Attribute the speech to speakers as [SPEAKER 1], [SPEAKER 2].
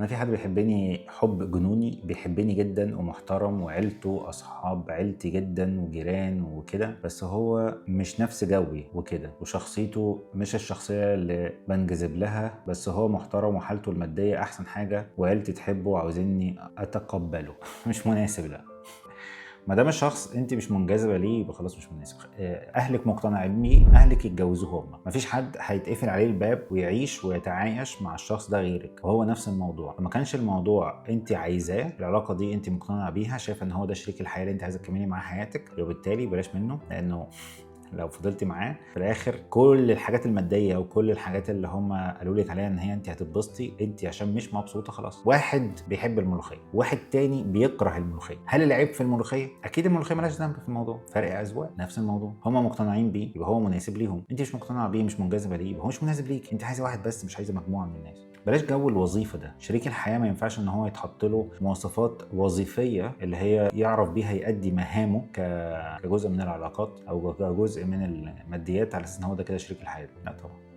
[SPEAKER 1] انا في حد بيحبني حب جنوني، بيحبني جدا ومحترم وعيلته اصحاب عيلتي جدا وجيران وكده، بس هو مش نفس جوي وكده، وشخصيته مش الشخصيه اللي بنجذب لها، بس هو محترم وحالته الماديه احسن حاجه وعيلتي تحبه وعاوزيني اتقبله. مش مناسب، لا. ما دام الشخص انت مش منجذبه ليه يبقى خلاص مش مناسب. اهلك مقتنعين بيه، اهلك يتجوزوه هم. مفيش حد هيتقفل عليه الباب ويعيش ويتعايش مع الشخص ده غيرك، وهو نفس الموضوع. فما كانش الموضوع انت عايزاه، العلاقه دي انت مقتنعه بيها، شايفه ان هو ده شريك الحياه اللي انت عايزه تكملي معاه حياتك، وبالتالي بلاش منه، لانه لو فضلتي معاه في الاخر كل الحاجات الماديه وكل الحاجات اللي هم قالوا لك عليها ان هي انت هتتبسطي، انت عشان مش مبسوطه خلاص. واحد بيحب الملوخيه، واحد تاني بيكره الملوخيه. هل العيب في الملوخيه؟ اكيد الملوخيه مالهاش ذنب في الموضوع، فرق اذواق. نفس الموضوع، هم مقتنعين بيه يبقى هو مناسب ليهم، انت مش مقتنعه بيه مش منجذبه ليه يبقى هو مش مناسب ليك. انت عايزه واحد بس، مش عايزه مجموعه من الناس. بلاش جو الوظيفه ده. شريك الحياه ما ينفعش ان هو يتحط له مواصفات وظيفيه اللي هي يعرف بيها يؤدي مهامه كجزء من العلاقات او كجزء من الماديات على اساس ان هو ده كده شريك الحياه. لا طبعا.